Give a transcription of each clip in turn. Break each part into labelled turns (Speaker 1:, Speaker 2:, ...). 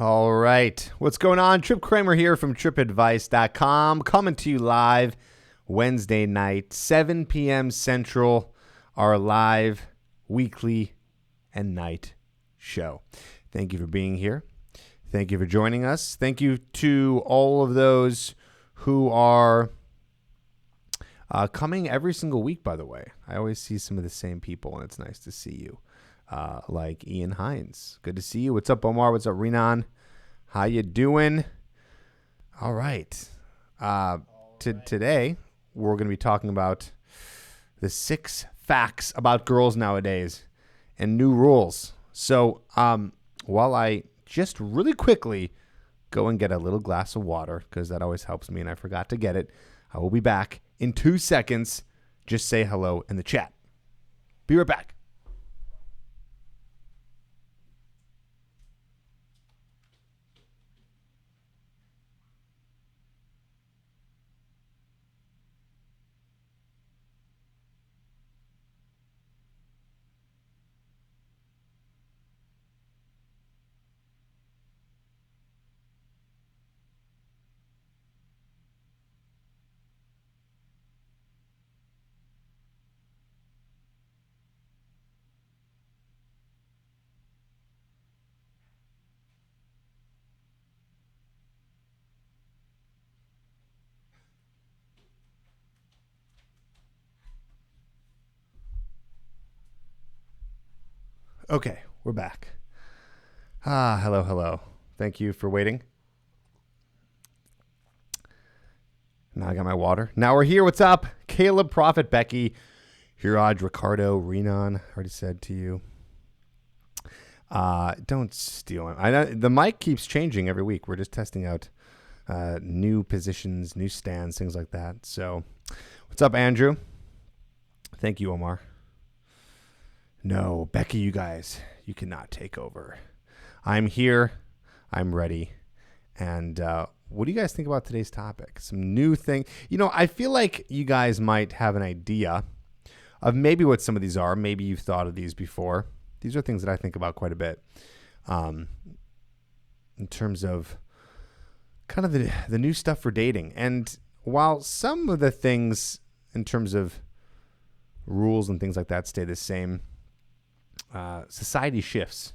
Speaker 1: All right. What's going on? Tripp Kramer here from trippadvice.com, coming to you live Wednesday night, 7 p.m. Central, our live weekly and night show. Thank you for being here. Thank you for joining us. Thank you to all of those who are coming every single week, by the way. I always see some of the same people, and it's nice to see you. Like Ian Hines. Good to see you. What's up, Omar? What's up, Renan? How you doing? All right. Today, we're going to be talking about the 6 facts about girls nowadays and new rules. So while I just really quickly go and get a little glass of water, because that always helps me and I forgot to get it, I will be back in 2 seconds. Just say hello in the chat. Be right back. Okay, we're back. Hello. Thank you for waiting. Now I got my water. Now we're here. What's up? Caleb, Prophet, Becky, Hiraj, Ricardo, Renan. Already said to you. Don't steal him. I know the mic keeps changing every week. We're just testing out new positions, new stands, things like that. So, what's up, Andrew? Thank you, Omar. No, Becky, you guys, you cannot take over. I'm here. I'm ready. And what do you guys think about today's topic? Some new thing. You know, I feel like you guys might have an idea of maybe what some of these are. Maybe you've thought of these before. These are things that I think about quite a bit in terms of kind of the new stuff for dating. And while some of the things in terms of rules and things like that stay the same, society shifts.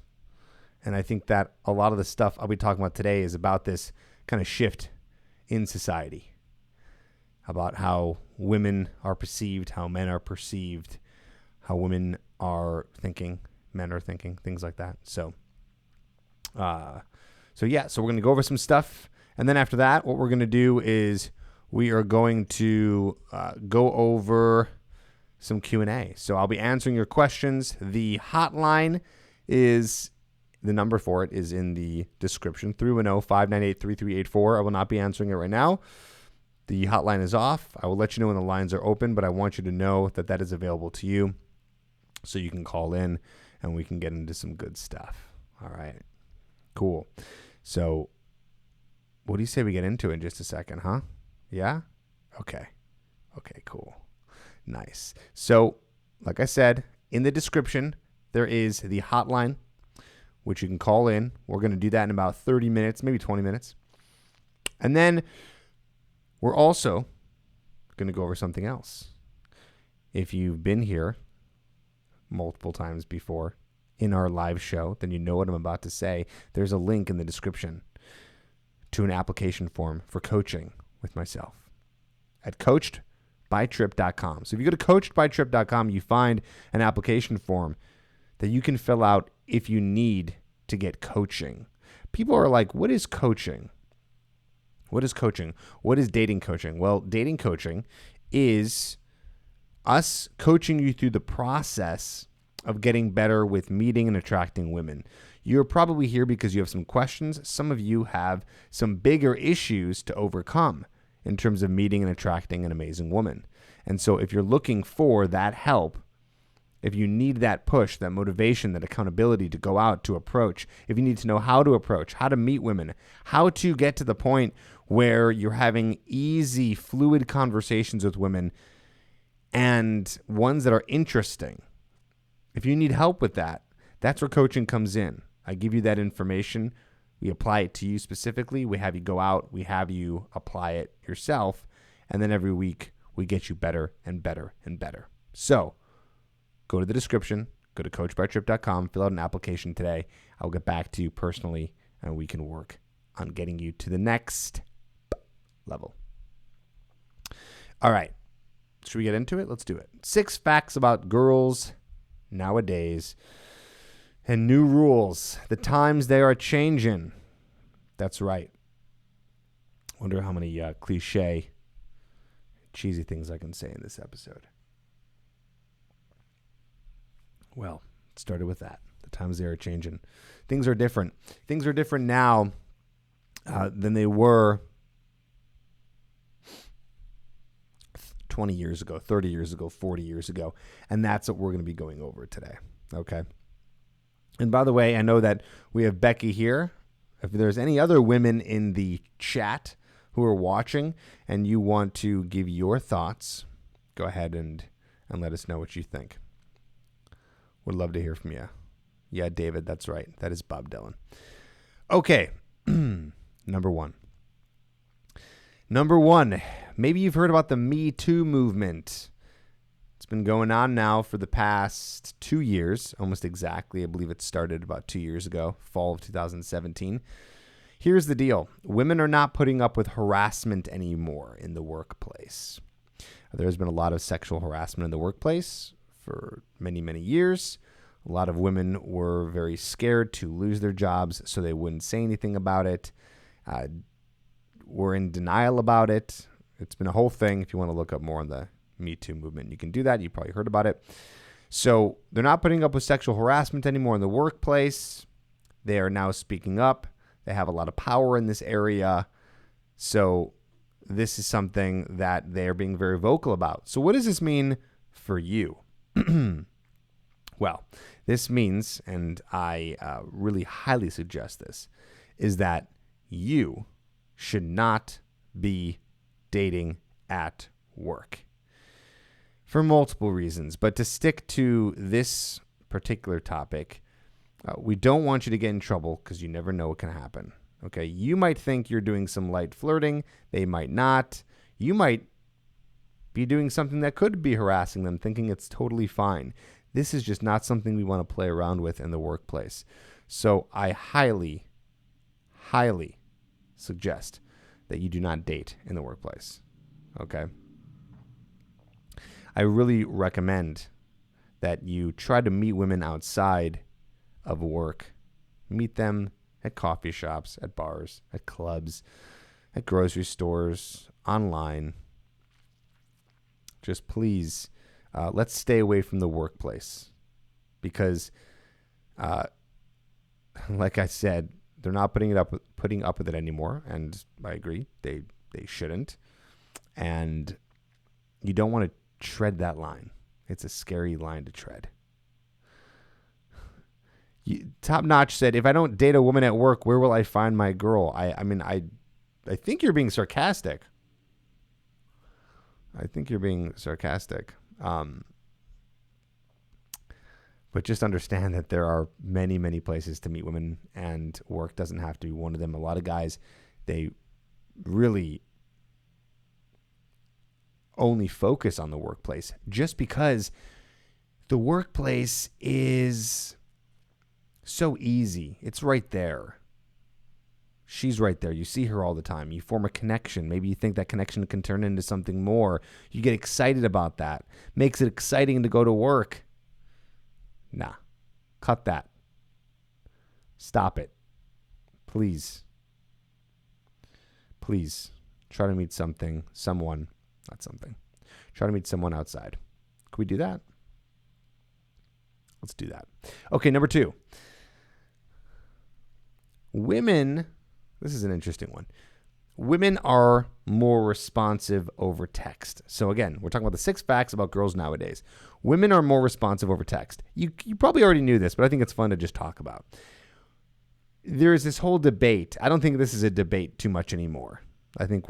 Speaker 1: And I think that a lot of the stuff I'll be talking about today is about this kind of shift in society, about how women are perceived, how men are perceived, how women are thinking, men are thinking, things like that. So we're going to go over some stuff. And then after that, what we're going to do is we are going to go over some Q&A. So I'll be answering your questions. The hotline is, the number for it is in the description, 310-598-3384. I will not be answering it right now. The hotline is off. I will let you know when the lines are open, but I want you to know that that is available to you so you can call in and we can get into some good stuff. All right, cool. So what do you say we get into it in just a second, huh? Yeah? Okay, cool. Nice. So, like I said, in the description, there is the hotline, which you can call in. We're going to do that in about 30 minutes, maybe 20 minutes. And then we're also going to go over something else. If you've been here multiple times before in our live show, then you know what I'm about to say. There's a link in the description to an application form for coaching with myself at coachedbytripp.com. So if you go to coachedbytripp.com, you find an application form that you can fill out if you need to get coaching. People are like, what is coaching? What is coaching? What is dating coaching? Well, dating coaching is us coaching you through the process of getting better with meeting and attracting women. You're probably here because you have some questions. Some of you have some bigger issues to overcome in terms of meeting and attracting an amazing woman. And so if you're looking for that help, if you need that push, that motivation, that accountability to go out, to approach, if you need to know how to approach, how to meet women, how to get to the point where you're having easy, fluid conversations with women and ones that are interesting, if you need help with that, that's where coaching comes in. I give you that information We apply it to you specifically. We have you go out. We have you apply it yourself. And then every week, we get you better and better and better. So go to the description. Go to coachbytripp.com. Fill out an application today. I'll get back to you personally, and we can work on getting you to the next level. All right. Should we get into it? Let's do it. 6 facts about girls nowadays and new rules. The times they are changing. That's right. Wonder how many cliche, cheesy things I can say in this episode. Well, it started with that. The times they are changing. Things are different. Things are different now than they were 20 years ago, 30 years ago, 40 years ago. And that's what we're going to be going over today. Okay. And by the way, I know that we have Becky here. If there's any other women in the chat who are watching and you want to give your thoughts, go ahead and let us know what you think. Would love to hear from you. Yeah, David, that's right. That is Bob Dylan. Okay. Number one. Maybe you've heard about the Me Too movement. It's been going on now for the past 2 years, almost exactly. I believe it started about 2 years ago, fall of 2017. Here's the deal. Women are not putting up with harassment anymore in the workplace. There's been a lot of sexual harassment in the workplace for many, many years. A lot of women were very scared to lose their jobs, so they wouldn't say anything about it. Were in denial about it. It's been a whole thing. If you want to look up more on the Me Too movement, you can do that. You probably heard about it. So they're not putting up with sexual harassment anymore in the workplace. They are now speaking up. They have a lot of power in this area. So this is something that they're being very vocal about. So what does this mean for you? Well, this means, and I really highly suggest this, is that you should not be dating at work for multiple reasons. But to stick to this particular topic, we don't want you to get in trouble because you never know what can happen. Okay, you might think you're doing some light flirting. They might not. You might be doing something that could be harassing them, thinking it's totally fine. This is just not something we want to play around with in the workplace. So I highly, highly suggest that you do not date in the workplace. Okay? I really recommend that you try to meet women outside of work. Meet them at coffee shops, at bars, at clubs, at grocery stores, online. Just please, let's stay away from the workplace because, like I said, they're not putting up with it anymore, and I agree, they shouldn't. And you don't want to tread that line. It's a scary line to tread. Top Notch said, "If I don't date a woman at work, where will I find my girl?" I mean, I think you're being sarcastic. But just understand that there are many, many places to meet women, and work doesn't have to be one of them. A lot of guys, they really only focus on the workplace just because the workplace is so easy. It's right there. She's right there. You see her all the time. You form a connection. Maybe you think that connection can turn into something more. You get excited about that. Makes it exciting to go to work. Nah, cut that. Stop it. Please. Please try to meet someone. Try to meet someone outside. Can we do that? Let's do that. Okay, number 2. Women, this is an interesting one. Women are more responsive over text. So again, we're talking about the 6 facts about girls nowadays. Women are more responsive over text. You probably already knew this, but I think it's fun to just talk about. There is this whole debate. I don't think this is a debate too much anymore. I think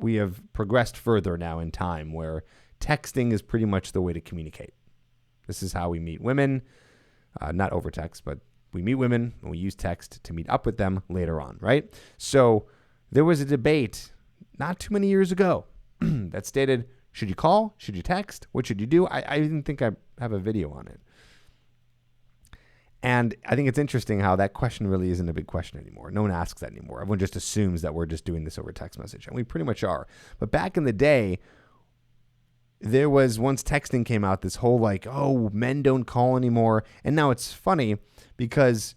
Speaker 1: we have progressed further now in time where texting is pretty much the way to communicate. This is how we meet women, not over text, but we meet women and we use text to meet up with them later on, right? So there was a debate not too many years ago that stated, should you call? Should you text? What should you do? I even think I have a video on it. And I think it's interesting how that question really isn't a big question anymore. No one asks that anymore. Everyone just assumes that we're just doing this over text message, and we pretty much are. But back in the day, there was, once texting came out, this whole like, oh, men don't call anymore. And now it's funny because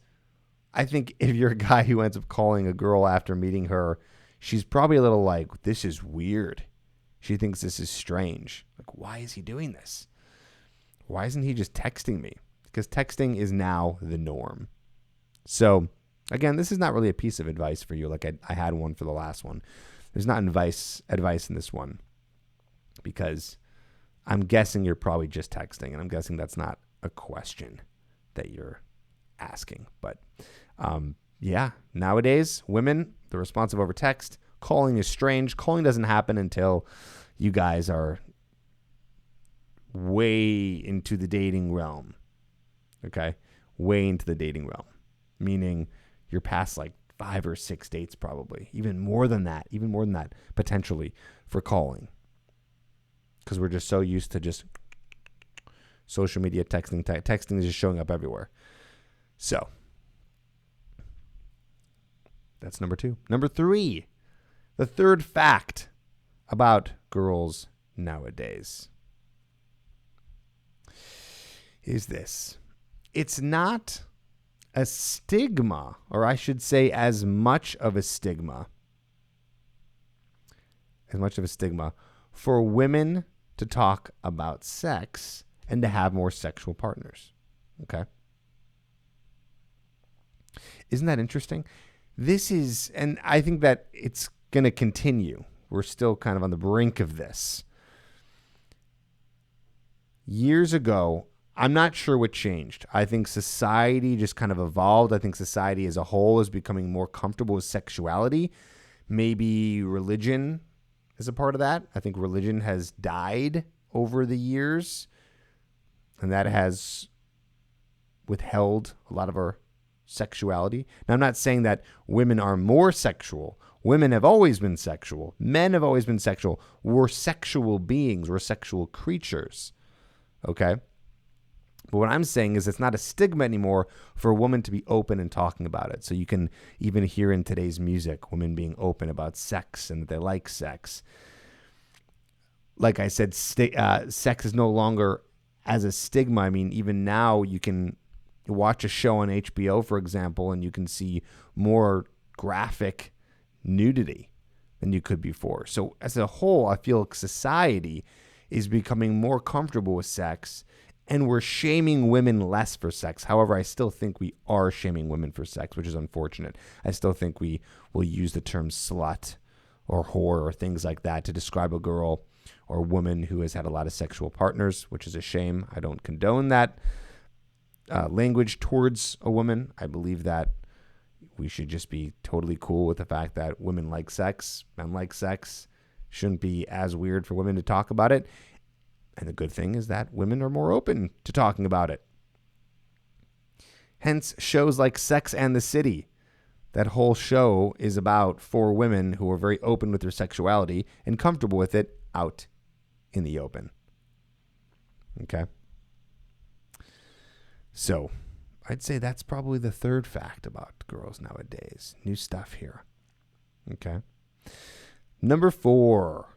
Speaker 1: I think if you're a guy who ends up calling a girl after meeting her, she's probably a little like, this is weird. She thinks this is strange. Like, why is he doing this? Why isn't he just texting me? Because texting is now the norm. So, again, this is not really a piece of advice for you. Like I had one for the last one. There's not advice in this one because I'm guessing you're probably just texting, and I'm guessing that's not a question that you're asking. But, yeah, nowadays, women, they're responsive over text. Calling is strange. Calling doesn't happen until you guys are way into the dating realm. Okay? Way into the dating realm. Meaning you're past like 5 or 6 dates probably. Even more than that, potentially, for calling. Because we're just so used to just social media texting. Texting is just showing up everywhere. So, that's number 2. Number 3. The third fact about girls nowadays is this. It's not a stigma, or I should say as much of a stigma for women to talk about sex and to have more sexual partners. Okay? Isn't that interesting? This is, and I think that it's going to continue. We're still kind of on the brink of this. Years ago, I'm not sure what changed. I think society just kind of evolved. I think society as a whole is becoming more comfortable with sexuality. Maybe religion is a part of that. I think religion has died over the years, and that has withheld a lot of our sexuality. Now, I'm not saying that women are more sexual. Women have always been sexual. Men have always been sexual. We're sexual beings. We're sexual creatures. Okay? But what I'm saying is it's not a stigma anymore for a woman to be open and talking about it. So you can even hear in today's music women being open about sex and that they like sex. Like I said, sex is no longer as a stigma. I mean, even now you can watch a show on HBO, for example, and you can see more graphic nudity than you could before. So as a whole, I feel like society is becoming more comfortable with sex, and we're shaming women less for sex. However, I still think we are shaming women for sex, which is unfortunate. I still think we will use the term slut or whore or things like that to describe a girl or woman who has had a lot of sexual partners, which is a shame. I don't condone that language towards a woman. I believe that we should just be totally cool with the fact that women like sex, men like sex. Shouldn't be as weird for women to talk about it. And the good thing is that women are more open to talking about it. Hence, shows like Sex and the City. That whole show is about 4 women who are very open with their sexuality and comfortable with it out in the open. Okay? So, I'd say that's probably the third fact about girls nowadays. New stuff here. Okay? Number four.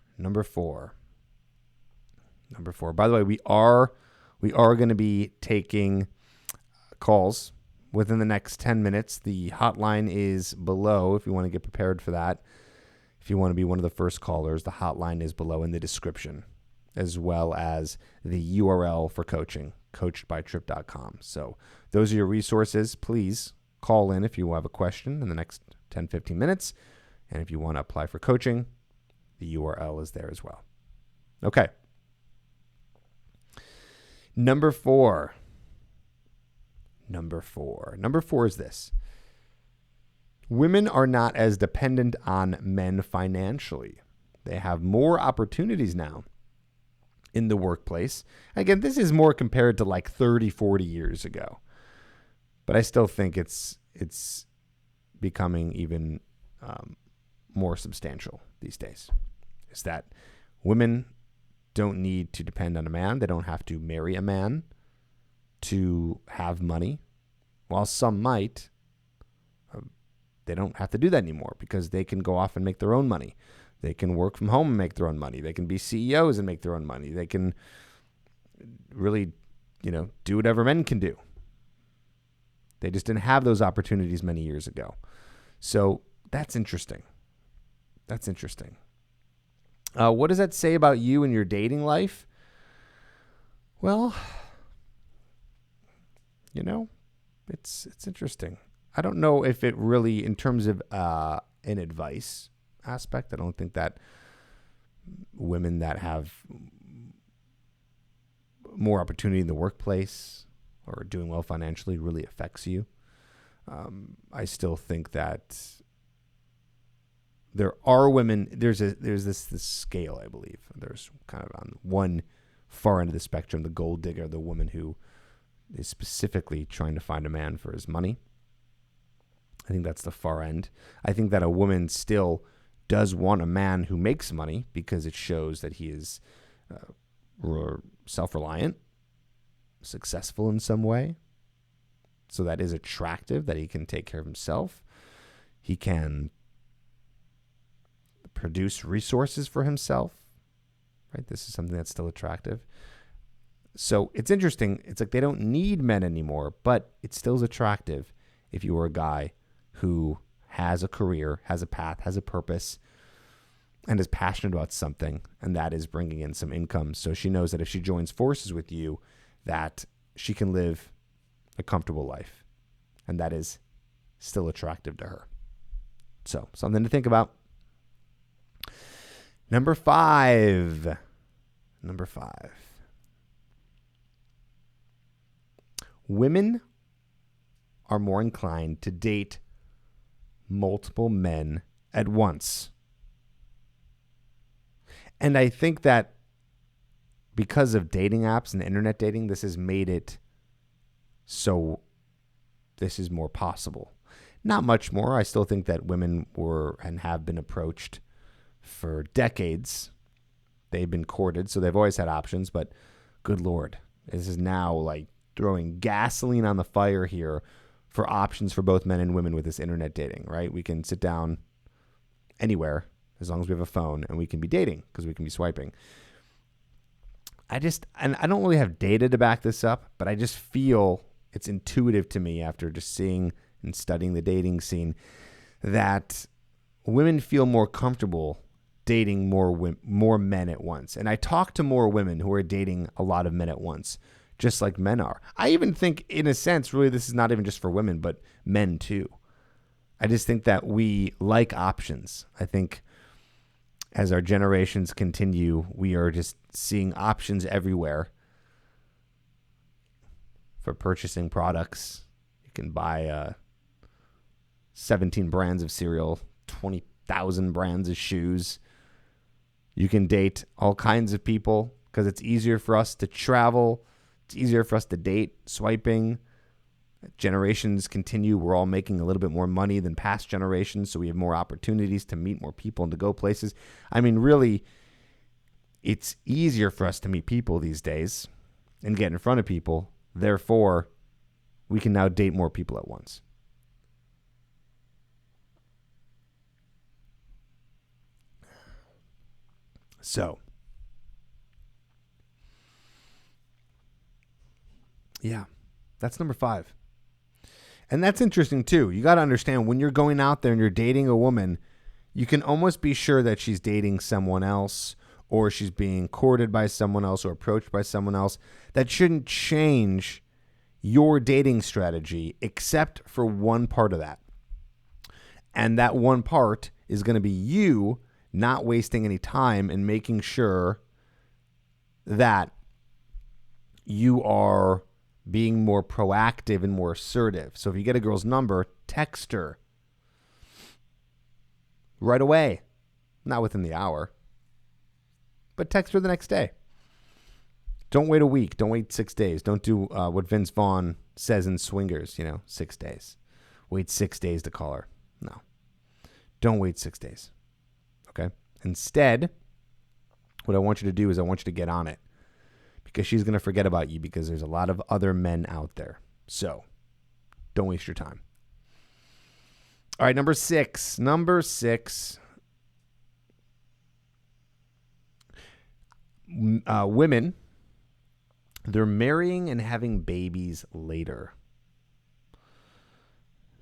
Speaker 1: By the way, we are going to be taking calls within the next 10 minutes. The hotline is below if you want to get prepared for that. If you want to be one of the first callers, the hotline is below in the description, as well as the URL for coaching, coachedbytripp.com. So those are your resources. Please call in if you have a question in the next 10, 15 minutes. And if you want to apply for coaching, the URL is there as well. Okay. Number four is this. Women are not as dependent on men financially. They have more opportunities now in the workplace. Again, this is more compared to like 30, 40 years ago. But I still think it's becoming even more substantial these days. Is that women don't need to depend on a man. They don't have to marry a man to have money. While some might, they don't have to do that anymore because they can go off and make their own money. They can work from home and make their own money. They can be CEOs and make their own money. They can really, do whatever men can do. They just didn't have those opportunities many years ago. So that's interesting. That's interesting. What does that say about you and your dating life? Well, it's interesting. I don't know if it really, in terms of an advice aspect, I don't think that women that have more opportunity in the workplace or doing well financially really affects you. I still think that there are women. There's this scale, I believe. There's kind of on one far end of the spectrum, the gold digger, the woman who is specifically trying to find a man for his money. I think that's the far end. I think that a woman still does want a man who makes money because it shows that he is self-reliant, successful in some way. So that is attractive, that he can take care of himself. He can produce resources for himself, right? This is something that's still attractive. So it's interesting. It's like they don't need men anymore, but it still is attractive if you are a guy who has a career, has a path, has a purpose, and is passionate about something, and that is bringing in some income. So she knows that if she joins forces with you, that she can live a comfortable life, and that is still attractive to her. So something to think about. Number five. Women are more inclined to date multiple men at once. And I think that because of dating apps and internet dating, this has made it so this is more possible. Not much more. I still think that women were and have been approached for decades. They've been courted, so they've always had options, but good Lord, this is now like throwing gasoline on the fire here for options for both men and women with this internet dating, right? We can sit down anywhere as long as we have a phone and we can be dating because we can be swiping. And I don't really have data to back this up, but I just feel it's intuitive to me after just seeing and studying the dating scene that women feel more comfortable dating more men at once. And I talk to more women who are dating a lot of men at once, just like men are. I even think, in a sense, really this is not even just for women, but men too. I just think that we like options. I think as our generations continue, we are just seeing options everywhere for purchasing products. You can buy 17 brands of cereal, 20,000 brands of shoes. You can date all kinds of people because it's easier for us to travel. It's easier for us to date, swiping. Generations continue. We're all making a little bit more money than past generations, so we have more opportunities to meet more people and to go places. I mean, really, it's easier for us to meet people these days and get in front of people. Therefore, we can now date more people at once. So, yeah, that's number 5. And that's interesting too. You got to understand when you're going out there and you're dating a woman, you can almost be sure that she's dating someone else or she's being courted by someone else or approached by someone else. That shouldn't change your dating strategy except for one part of that. And that one part is going to be you not wasting any time and making sure that you are being more proactive and more assertive. So if you get a girl's number, text her right away. Not within the hour, but text her the next day. Don't wait a week. Don't wait 6 days. Don't do what Vince Vaughn says in Swingers, 6 days. Wait 6 days to call her. No. Don't wait 6 days. Okay? Instead, what I want you to do is I want you to get on it, because she's going to forget about you because there's a lot of other men out there. So don't waste your time. All right, number six. Women, they're marrying and having babies later.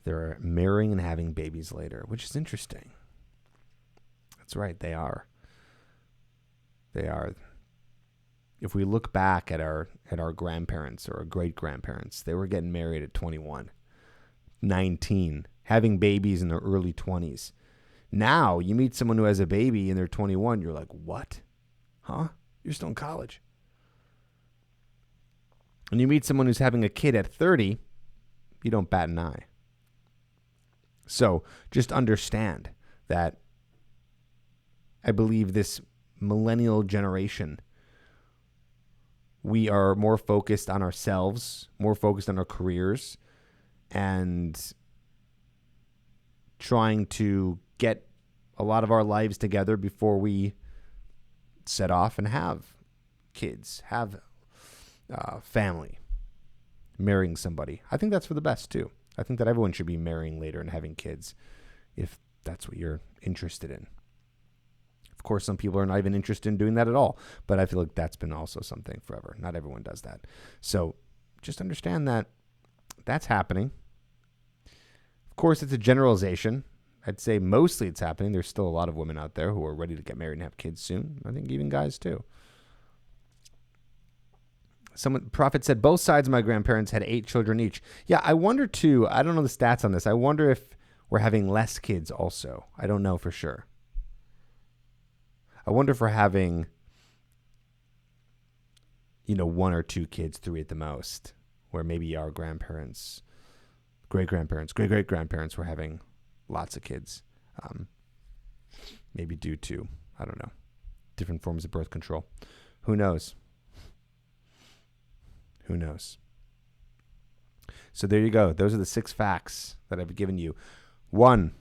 Speaker 1: They're marrying and having babies later, which is interesting. That's right, they are. They are. If we look back at our grandparents or our great-grandparents, they were getting married at 21, 19, having babies in their early 20s. Now, you meet someone who has a baby and they're 21, you're like, what? Huh? You're still in college. And you meet someone who's having a kid at 30, you don't bat an eye. So just understand that I believe this millennial generation, we are more focused on ourselves, more focused on our careers, and trying to get a lot of our lives together before we set off and have kids, have family, marrying somebody. I think that's for the best too. I think that everyone should be marrying later and having kids if that's what you're interested in. Of course, some people are not even interested in doing that at all, but I feel like that's been also something forever. Not everyone does that. So just understand that that's happening. Of course, it's a generalization. I'd say mostly it's happening. There's still a lot of women out there who are ready to get married and have kids soon. I think even guys too. Prophet said, both sides of my grandparents had 8 children each. Yeah, I wonder too, I don't know the stats on this. I wonder if we're having less kids also. I don't know for sure. I wonder if we're having, 1 or 2 kids, 3 at the most, where maybe our grandparents, great-grandparents, great-great-grandparents were having lots of kids. Maybe due to, I don't know, different forms of birth control. Who knows? Who knows? So there you go. Those are the 6 facts that I've given you. 1,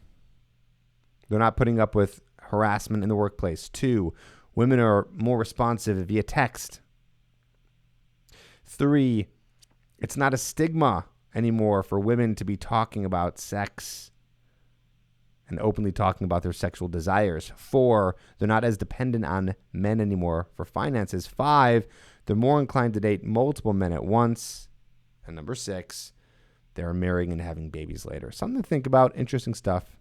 Speaker 1: they're not putting up with harassment in the workplace. 2, women are more responsive via text. 3, it's not a stigma anymore for women to be talking about sex and openly talking about their sexual desires. 4, they're not as dependent on men anymore for finances. 5, they're more inclined to date multiple men at once. And number 6, they're marrying and having babies later. Something to think about. Interesting stuff.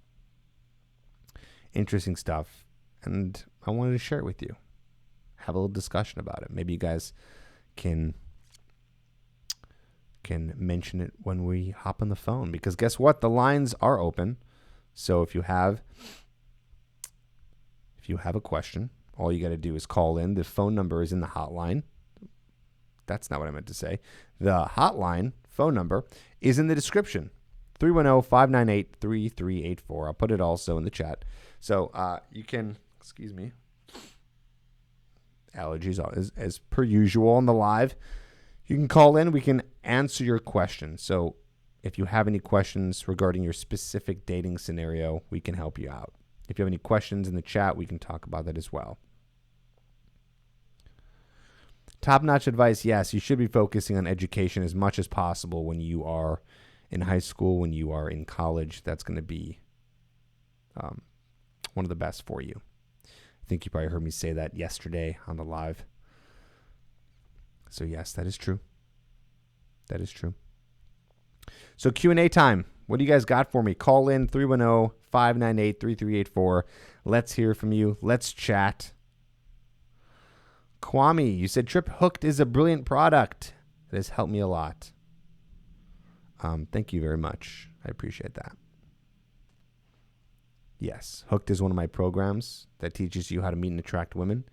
Speaker 1: And I wanted to share it with you. Have a little discussion about it. Maybe you guys can mention it when we hop on the phone, because guess what? The lines are open. So if you have a question, all you got to do is call in. The phone number is in the hotline. That's not what I meant to say. The hotline phone number is in the description. 310-598-3384. I'll put it also in the chat. So you can, excuse me, allergies as per usual on the live. You can call in. We can answer your questions. So if you have any questions regarding your specific dating scenario, we can help you out. If you have any questions in the chat, we can talk about that as well. Top-notch advice, yes, you should be focusing on education as much as possible when you are in high school, when you are in college. That's going to be one of the best for you. I think you probably heard me say that yesterday on the live. So yes, that is true. That is true. So Q&A time. What do you guys got for me? Call in 310-598-3384. Let's hear from you. Let's chat. Kwame, you said Tripp Hooked is a brilliant product. It has helped me a lot. Thank you very much. I appreciate that. Yes, Hooked is one of my programs that teaches you how to meet and attract women.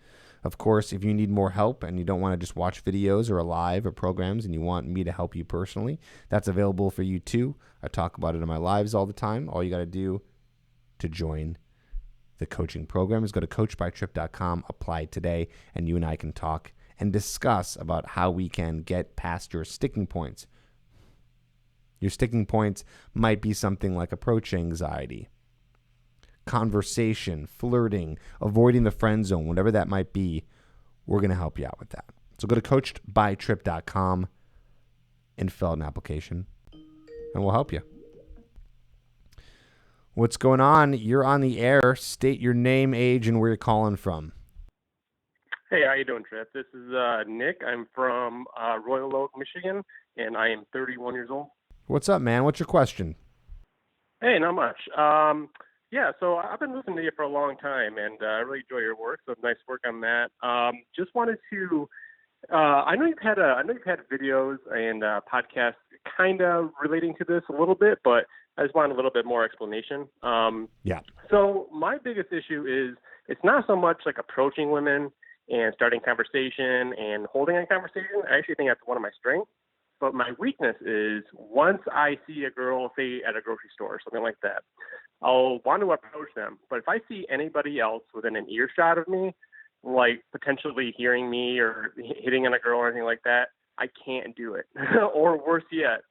Speaker 1: Of course, if you need more help and you don't want to just watch videos or live or programs and you want me to help you personally, that's available for you too. I talk about it in my lives all the time. All you got to do to join the coaching program is go to coachbytripp.com, apply today, and you and I can talk and discuss about how we can get past your sticking points. Your sticking points might be something like approach anxiety, conversation, flirting, avoiding the friend zone, whatever that might be. We're going to help you out with that. So go to coachedbytripp.com and fill out an application, and we'll help you. What's going on? You're on the air. State your name, age, and where you're calling from.
Speaker 2: Hey, how you doing, Tripp? This is Nick. I'm from Royal Oak, Michigan, and I am 31 years old.
Speaker 1: What's up, man? What's your question?
Speaker 2: Hey, not much. So I've been listening to you for a long time, and I really enjoy your work. So nice work on that. Just wanted to. I know you've had videos and podcasts kind of relating to this a little bit, but I just want a little bit more explanation.
Speaker 1: Yeah.
Speaker 2: So my biggest issue is it's not so much like approaching women and starting conversation and holding a conversation. I actually think that's one of my strengths. But my weakness is once I see a girl, say at a grocery store or something like that, I'll want to approach them. But if I see anybody else within an earshot of me, like potentially hearing me or hitting on a girl or anything like that, I can't do it. Or worse yet,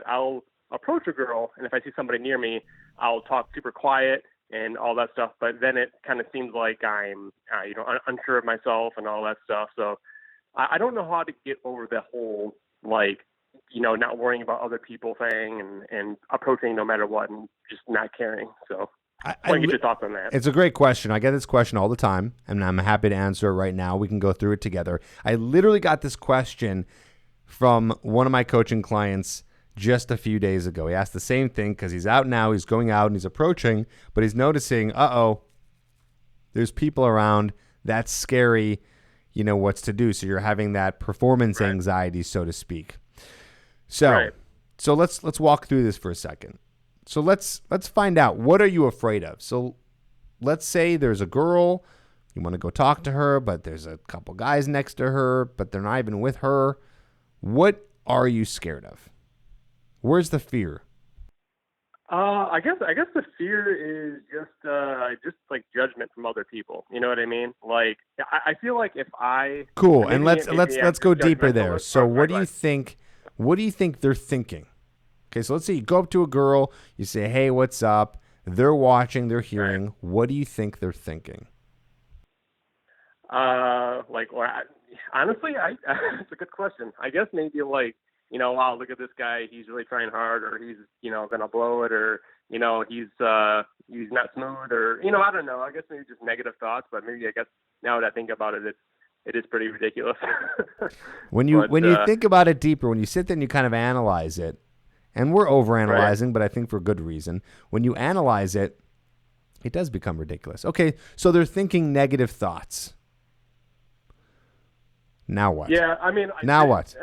Speaker 2: I'll approach a girl, and if I see somebody near me, I'll talk super quiet and all that stuff. But then it kind of seems like I'm, unsure of myself and all that stuff. So I don't know how to get over the whole, not worrying about other people thing and approaching no matter what and just not caring. So I want to get your thoughts on that.
Speaker 1: It's a great question. I get this question all the time, and I'm happy to answer it right now. We can go through it together. I literally got this question from one of my coaching clients just a few days ago. He asked the same thing because he's out now, he's going out and he's approaching, but he's noticing, there's people around. That's scary. You know what's to do. So you're having that performance anxiety, so to speak. So let's walk through this for a second. So let's find out, what are you afraid of? So let's say there's a girl, you want to go talk to her, but there's a couple guys next to her, but they're not even with her. What are you scared of? Where's the fear?
Speaker 2: I guess the fear is just like judgment from other people. You know what I mean? Like I feel like if I
Speaker 1: and let's go deeper there. So what do you think? What do you think they're thinking? Okay, so let's say you go up to a girl, you say, "Hey, what's up?" They're watching, they're hearing. Right. What do you think they're thinking?
Speaker 2: Honestly, it's a good question. I guess maybe wow, look at this guy. He's really trying hard, or he's, going to blow it, or, he's not smooth, or, I don't know. I guess maybe just negative thoughts, but maybe I guess now that I think about it, it is pretty ridiculous.
Speaker 1: When you think about it deeper, when you sit there and you kind of analyze it, and we're overanalyzing, but I think for good reason. When you analyze it, it does become ridiculous. Okay, so they're thinking negative thoughts. Now what?
Speaker 2: Yeah, I mean.
Speaker 1: What?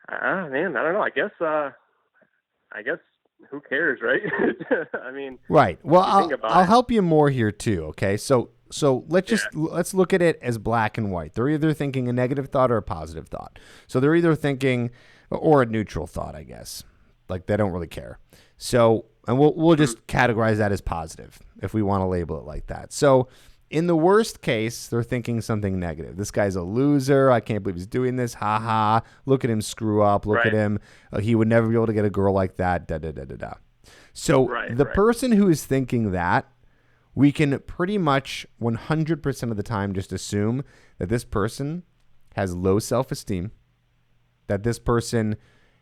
Speaker 2: Man, I don't know. I guess who cares, right? I mean,
Speaker 1: right. Well, I'll help you more here too. Okay, so let's look at it as black and white. They're either thinking a negative thought or a positive thought. So they're either thinking, or a neutral thought, I guess. Like they don't really care. So, and we'll just categorize that as positive if we want to label it like that. So, in the worst case, they're thinking something negative. This guy's a loser. I can't believe he's doing this. Ha ha. Look at him screw up. Look at him. He would never be able to get a girl like that. Da da da da da. So the person who is thinking that, we can pretty much 100% of the time just assume that this person has low self-esteem, that this person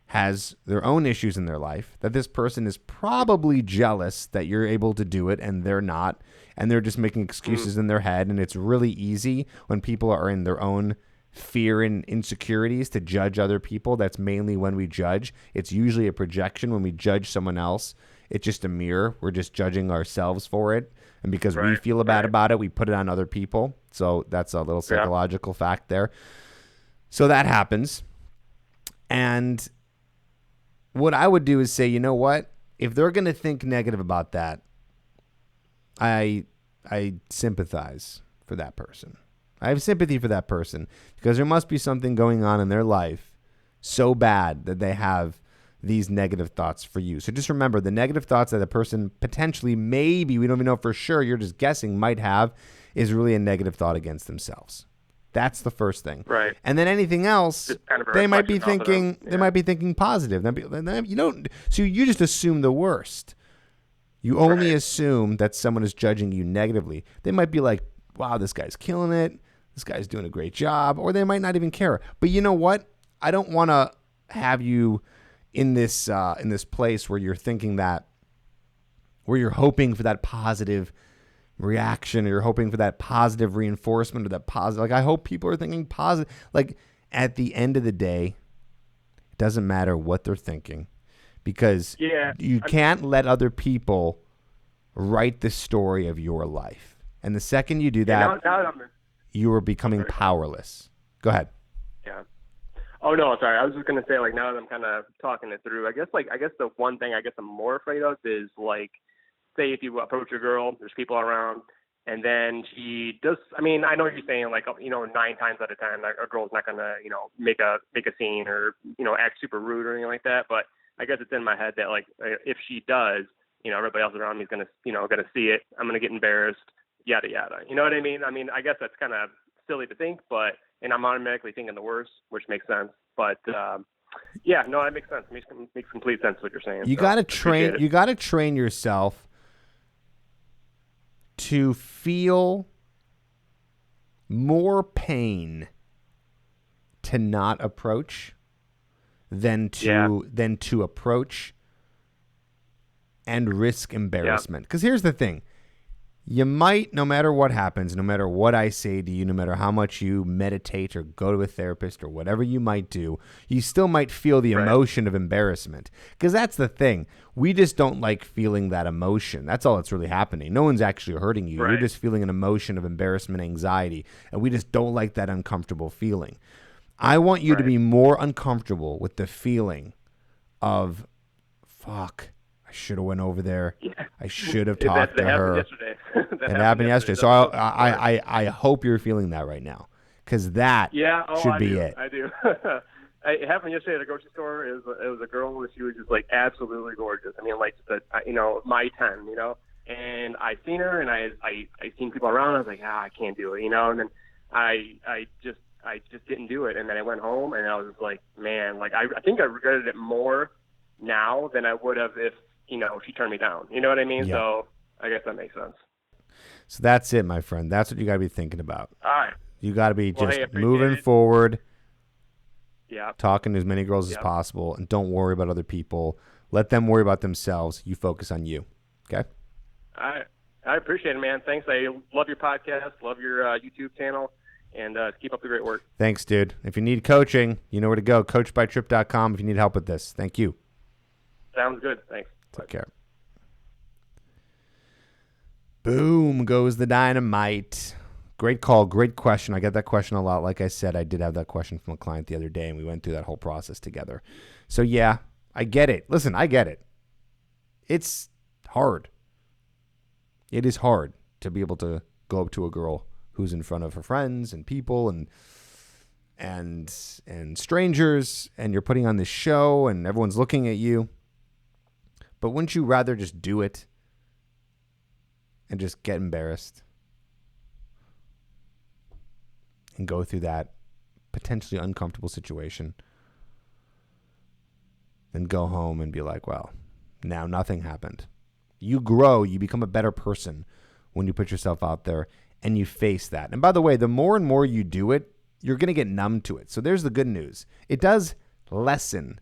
Speaker 1: has their own issues in their life, that this person is probably jealous that you're able to do it and they're not, and they're just making excuses in their head. And it's really easy when people are in their own fear and insecurities to judge other people. That's mainly when we judge. It's usually a projection. When we judge someone else, it's just a mirror. We're just judging ourselves for it. And because we feel bad about it, we put it on other people. So that's a little psychological fact there. So that happens. And what I would do is say, you know what? If they're going to think negative about that, I sympathize for that person. I have sympathy for that person because there must be something going on in their life so bad that they have these negative thoughts for you. So just remember, the negative thoughts that the person potentially, maybe, we don't even know for sure, you're just guessing, might have, is really a negative thought against themselves. That's the first thing.
Speaker 2: Right.
Speaker 1: And then anything else,
Speaker 2: Just kind of a
Speaker 1: they might be
Speaker 2: reflection off of
Speaker 1: thinking
Speaker 2: them.
Speaker 1: they might be thinking positive. You don't. So you just assume the worst. You only
Speaker 2: Right.
Speaker 1: assume that someone is judging you negatively. They might be like, "Wow, this guy's killing it. This guy's doing a great job," or they might not even care. But you know what? I don't want to have you in this place where you're thinking that, where you're hoping for that positive reaction, or you're hoping for that positive reinforcement, or that positive. Like, I hope people are thinking positive. Like, at the end of the day, it doesn't matter what they're thinking, because you can't let other people write the story of your life. And the second you do that, you are becoming powerless. Go ahead.
Speaker 2: Yeah. Oh no, sorry. I was just gonna say, like, now that I'm kind of talking it through, I guess the one thing I'm more afraid of is, like, say if you approach a girl, there's people around, and then she does. I mean, I know what you're saying, like, 9 times out of 10, a girl's not gonna, make a scene or, act super rude or anything like that. But I guess it's in my head that, like, if she does, everybody else around me is gonna see it. I'm gonna get embarrassed, yada yada. You know what I mean? I mean, I guess that's kind of silly to think, and I'm automatically thinking the worst, which makes sense. But yeah, no, that makes sense. Makes complete sense what you're saying.
Speaker 1: You got to train. You got to train yourself to feel more pain to not approach than to approach and risk embarrassment. Because here's the thing. You might, no matter what happens, no matter what I say to you, no matter how much you meditate or go to a therapist or whatever you might do, you still might feel the emotion of embarrassment. Because that's the thing. We just don't like feeling that emotion. That's all that's really happening. No one's actually hurting you. Right. You're just feeling an emotion of embarrassment, anxiety, and we just don't like that uncomfortable feeling. I want you to be more uncomfortable with the feeling of, fuck, I should have went over there. Yeah. I should have talked to her.
Speaker 2: Yesterday.
Speaker 1: It happened yesterday. So I hope you're feeling that right now, because that should be it.
Speaker 2: I do. It happened yesterday at a grocery store. It was a girl, and she was just, like, absolutely gorgeous. I mean, like, my 10, And I seen her, and I seen people around. I was like, I can't do it, And then I just didn't do it. And then I went home, and I was just like, man, like, I think I regretted it more now than I would have if she turned me down. You know what I mean?
Speaker 1: Yeah.
Speaker 2: So I guess that makes sense.
Speaker 1: So that's it, my friend. That's what you got to be thinking about.
Speaker 2: All right.
Speaker 1: You got to be just moving forward.
Speaker 2: Yeah.
Speaker 1: Talking to as many girls as possible, and don't worry about other people. Let them worry about themselves. You focus on you. Okay?
Speaker 2: I appreciate it, man. Thanks. I love your podcast. Love your YouTube channel. And keep up the great work.
Speaker 1: Thanks, dude. If you need coaching, you know where to go. CoachedByTripp.com if you need help with this. Thank you.
Speaker 2: Sounds good. Thanks.
Speaker 1: Take care. Boom goes the dynamite. Great call. Great question. I get that question a lot. Like I said, I did have that question from a client the other day, and we went through that whole process together. So, yeah, I get it. Listen, I get it. It's hard. It is hard to be able to go up to a girl who's in front of her friends and people and strangers, and you're putting on this show, and everyone's looking at you. But wouldn't you rather just do it and just get embarrassed and go through that potentially uncomfortable situation than go home and be like, well, now nothing happened? You grow, you become a better person when you put yourself out there and you face that. And by the way, the more and more you do it, you're going to get numb to it. So there's the good news. It does lessen.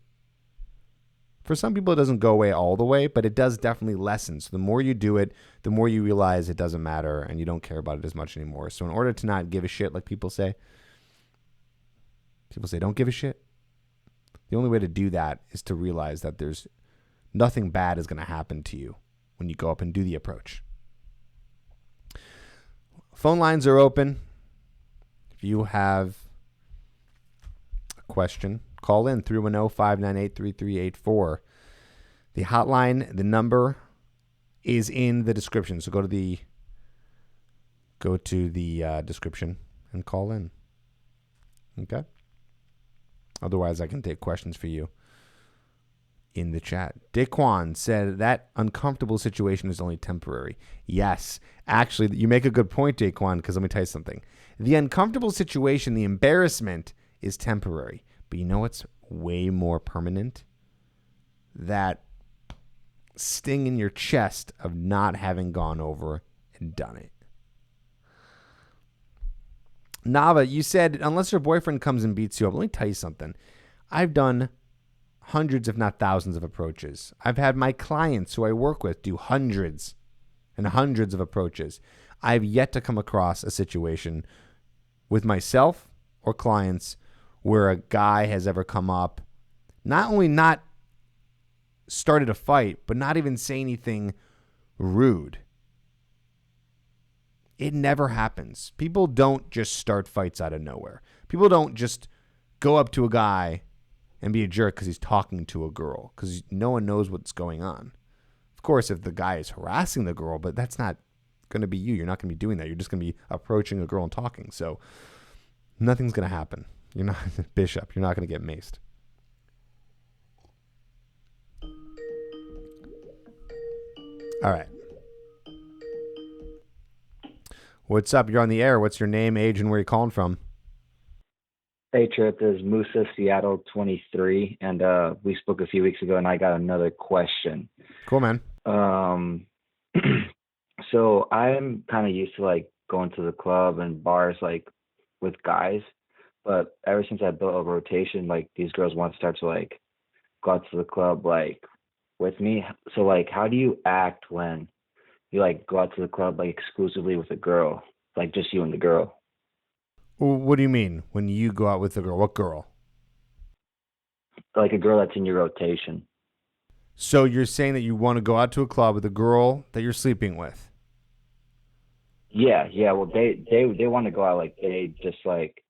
Speaker 1: For some people, it doesn't go away all the way, but it does definitely lessen. So the more you do it, the more you realize it doesn't matter and you don't care about it as much anymore. So in order to not give a shit, like people say, don't give a shit. The only way to do that is to realize that there's nothing bad is going to happen to you when you go up and do the approach. Phone lines are open. If you have a question, call in 310-598-3384. The hotline, the number is in the description. So go to the description and call in. Okay? Otherwise, I can take questions for you in the chat. Daquan said that uncomfortable situation is only temporary. Yes. Actually, you make a good point, Daquan, because let me tell you something. The uncomfortable situation, the embarrassment, is temporary. But you know what's way more permanent? That sting in your chest of not having gone over and done it. Nava, you said, unless your boyfriend comes and beats you up, let me tell you something. I've done hundreds, if not thousands, of approaches. I've had my clients who I work with do hundreds and hundreds of approaches. I've yet to come across a situation with myself or clients where a guy has ever come up, not only not started a fight, but not even say anything rude. It never happens. People don't just start fights out of nowhere. People don't just go up to a guy and be a jerk because he's talking to a girl, because no one knows what's going on. Of course, if the guy is harassing the girl, but that's not going to be you. You're not going to be doing that. You're just going to be approaching a girl and talking. So nothing's going to happen. You're not Bishop. You're not going to get maced. All right. What's up? You're on the air. What's your name, age, and where you calling from?
Speaker 3: Hey, Tripp, this is Musa, Seattle 23, and we spoke a few weeks ago, and I got another question.
Speaker 1: Cool, man.
Speaker 3: So I'm kind of used to like going to the club and bars like with guys, but ever since I built a rotation, like these girls want to start to like go out to the club like with me. So like, how do you act when you like go out to the club like exclusively with a girl, like just you and the girl?
Speaker 1: Well, what do you mean when you go out with a girl? What girl?
Speaker 3: Like a girl that's in your rotation.
Speaker 1: So you're saying that you want to go out to a club with a girl that you're sleeping with?
Speaker 3: Yeah. Well, they want to go out, like they just like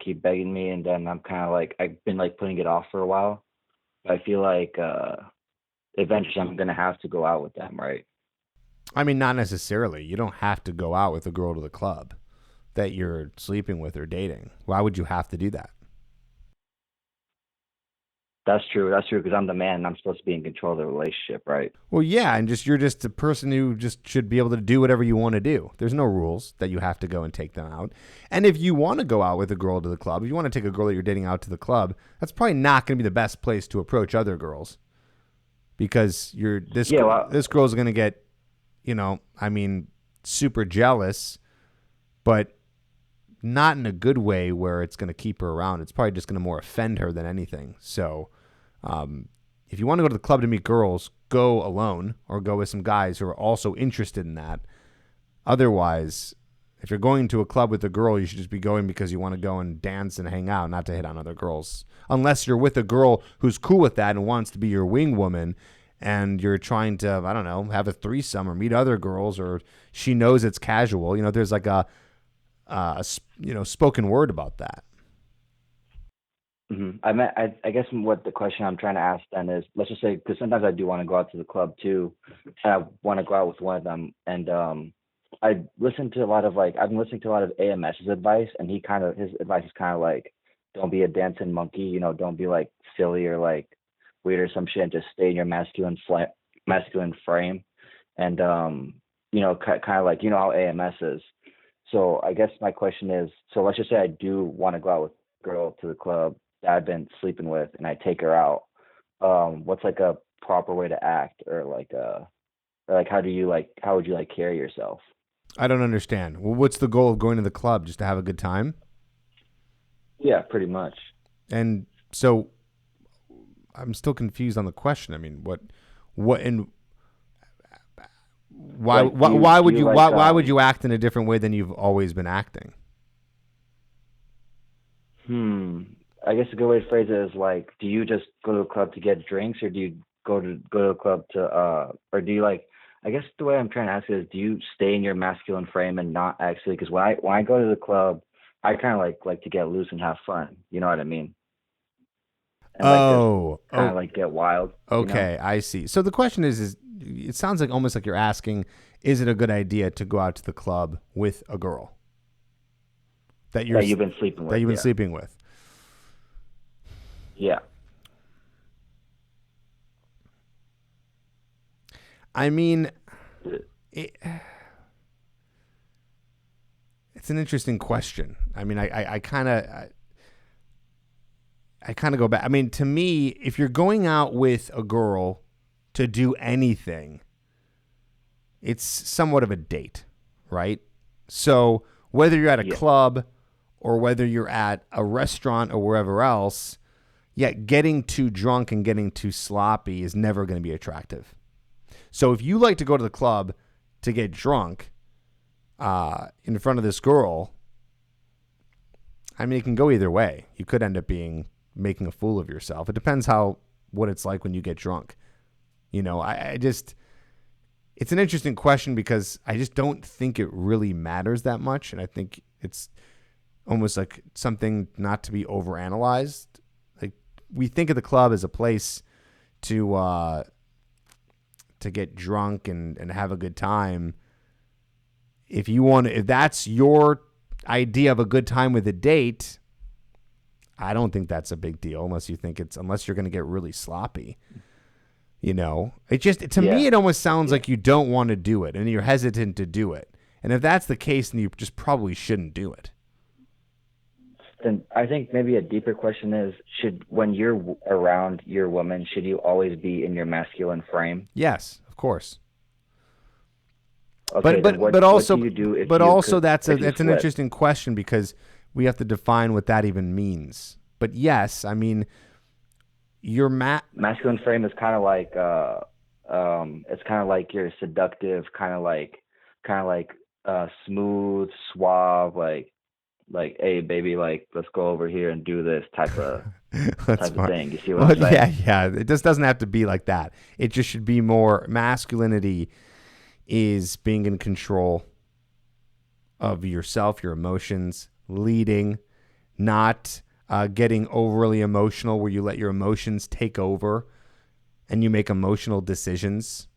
Speaker 3: keep begging me, and then I'm kind of like I've been like putting it off for a while. I feel like eventually I'm gonna have to go out with them, right?
Speaker 1: I mean, not necessarily. You don't have to go out with a girl to the club that you're sleeping with or dating. Why would you have to do that?
Speaker 3: That's true, because I'm the man and I'm supposed to be in control of the relationship, right?
Speaker 1: Well, yeah, and you're just a person who just should be able to do whatever you want to do. There's no rules that you have to go and take them out. And if you want to go out with a girl to the club, if you want to take a girl that you're dating out to the club, that's probably not going to be the best place to approach other girls, because this girl's going to get, super jealous, but not in a good way where it's going to keep her around. It's probably just going to more offend her than anything. So if you want to go to the club to meet girls, go alone or go with some guys who are also interested in that. Otherwise, if you're going to a club with a girl, you should just be going because you want to go and dance and hang out, not to hit on other girls. Unless you're with a girl who's cool with that and wants to be your wing woman, and you're trying to, I don't know, have a threesome or meet other girls, or she knows it's casual. There's like a spoken word about that.
Speaker 3: Mm-hmm. I guess what the question I'm trying to ask then is, let's just say, because sometimes I do want to go out to the club too, and I want to go out with one of them, and I've been listening to a lot of AMS's advice, and his advice is kind of like, don't be a dancing monkey, don't be like silly or like weird or some shit, and just stay in your masculine frame, and kind of like how AMS is. So I guess my question is, so let's just say I do want to go out with a girl to the club that I've been sleeping with, and I take her out. What's like a proper way to act, or how would you like carry yourself?
Speaker 1: I don't understand. Well, what's the goal of going to the club? Just to have a good time?
Speaker 3: Yeah, pretty much.
Speaker 1: And so I'm still confused on the question. I mean, why would you act in a different way than you've always been acting?
Speaker 3: I guess a good way to phrase it is like, do you just go to a club to get drinks, or do you go to a club to or do you like? I guess the way I'm trying to ask it is, do you stay in your masculine frame and not actually? Because when I go to the club, I kind of like to get loose and have fun. You know what I mean? And kind of like get wild.
Speaker 1: Okay, I see. So the question is it sounds like almost like you're asking, is it a good idea to go out to the club with a girl that you've been sleeping with?
Speaker 3: Yeah.
Speaker 1: I mean, it, it's an interesting question. I mean, I kind of go back. I mean, to me, if you're going out with a girl to do anything, it's somewhat of a date, right? So whether you're at a club or whether you're at a restaurant or wherever else, getting too drunk and getting too sloppy is never going to be attractive. So if you like to go to the club to get drunk in front of this girl, I mean, it can go either way. You could end up making a fool of yourself. It depends what it's like when you get drunk. You know, it's an interesting question because I just don't think it really matters that much. And I think it's almost like something not to be overanalyzed. Like, we think of the club as a place to get drunk and have a good time. If that's your idea of a good time with a date, I don't think that's a big deal unless you're going to get really sloppy. You know, to me, it almost sounds like you don't want to do it and you're hesitant to do it. And if that's the case, then you just probably shouldn't do it.
Speaker 3: Then I think maybe a deeper question is, when you're around your woman, should you always be in your masculine frame?
Speaker 1: Yes, of course.
Speaker 3: Okay,
Speaker 1: but also
Speaker 3: what do you do if
Speaker 1: but
Speaker 3: you
Speaker 1: also
Speaker 3: could,
Speaker 1: that's
Speaker 3: if you
Speaker 1: an
Speaker 3: flip?
Speaker 1: interesting question because we have to define what that even means. But yes, I mean, your
Speaker 3: masculine frame is kind of like it's kind of like you're seductive, kind of like smooth, suave, like hey baby, like let's go over here and do this type of thing. You see what I'm saying?
Speaker 1: Yeah. It just doesn't have to be like that. It just should be more masculinity is being in control of yourself, your emotions, leading, not getting overly emotional where you let your emotions take over and you make emotional decisions.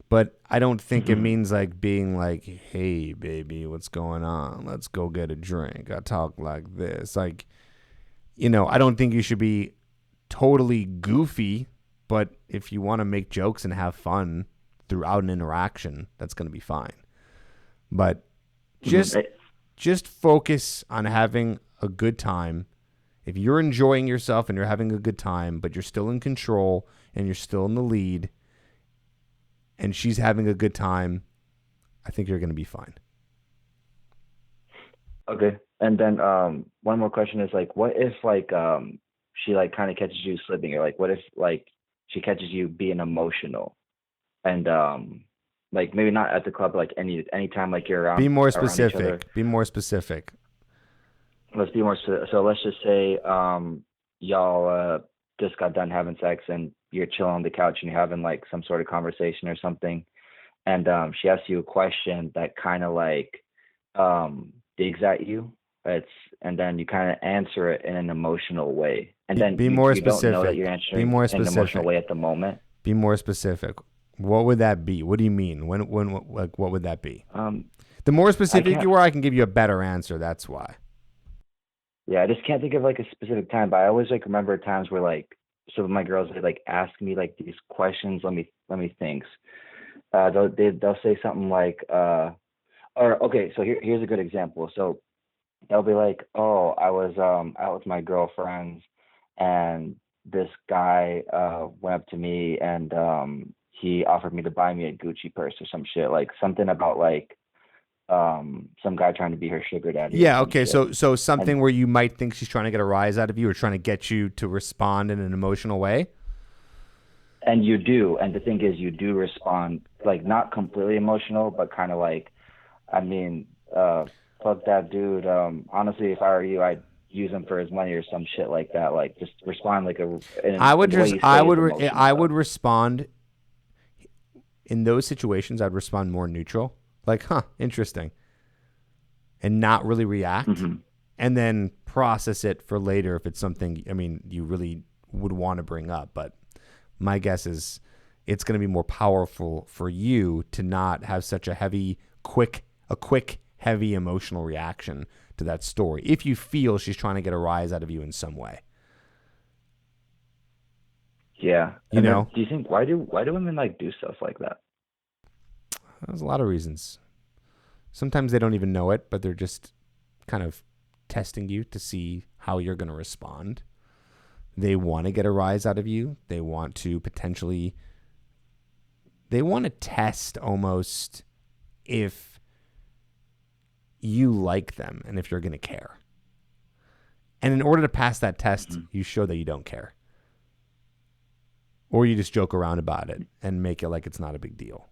Speaker 1: But I don't think it means like being like, hey, baby, what's going on? Let's go get a drink. I talk like this. Like, you know, I don't think you should be totally goofy, but if you want to make jokes and have fun throughout an interaction, that's going to be fine. But just focus on having a good time. If you're enjoying yourself and you're having a good time, but you're still in control and you're still in the lead and she's having a good time, I think you're going to be fine.
Speaker 3: Okay. And then one more question is like, what if like she like kind of catches you slipping, or like what if like she catches you being emotional and like maybe not at the club, but like anytime like you're around.
Speaker 1: Be more
Speaker 3: around each other.
Speaker 1: specific. Be more specific.
Speaker 3: Let's be more so let's just say y'all just got done having sex and you're chilling on the couch and you're having like some sort of conversation or something, and she asks you a question that kind of like digs at you. And then you kind of answer it in an emotional way, and then
Speaker 1: Be more
Speaker 3: you don't know that
Speaker 1: specific.
Speaker 3: you're answering
Speaker 1: Be more
Speaker 3: in an emotional
Speaker 1: specific.
Speaker 3: way at the moment.
Speaker 1: Be more specific. What would that be? What do you mean? When like what would that be? The more specific you are, I can give you a better answer. That's why.
Speaker 3: Yeah, I just can't think of like a specific time, but I always like remember times where like some of my girls would like ask me like these questions. Let me think. They'll say something like or okay, so here's a good example. So they'll be like, oh, I was out with my girlfriends and this guy went up to me and he offered me to buy me a Gucci purse or some shit, like something about like some guy trying to be her sugar daddy.
Speaker 1: Yeah, okay. So something where you might think she's trying to get a rise out of you or trying to get you to respond in an emotional way.
Speaker 3: And you do. And the thing is, you do respond, like not completely emotional, but kind of like, I mean, fuck that dude. Honestly, if I were you, I'd use him for his money or some shit like that. Like just respond like
Speaker 1: I would respond in those situations. I'd respond more neutral. Like, huh, interesting. And not really react.
Speaker 3: Mm-hmm.
Speaker 1: And then process it for later if it's something, I mean, you really would want to bring up. But my guess is it's going to be more powerful for you to not have such a quick, heavy emotional reaction to that story if you feel she's trying to get a rise out of you in some way.
Speaker 3: Yeah.
Speaker 1: You
Speaker 3: And then
Speaker 1: know,
Speaker 3: do you think why do women like do stuff like that?
Speaker 1: there's a lot of reasons. Sometimes they don't even know it, but they're just kind of testing you to see how you're going to respond. They want to get a rise out of you. They want to test almost if you like them and if you're going to care. And in order to pass that test, you show that you don't care. Or you just joke around about it and make it like it's not a big deal.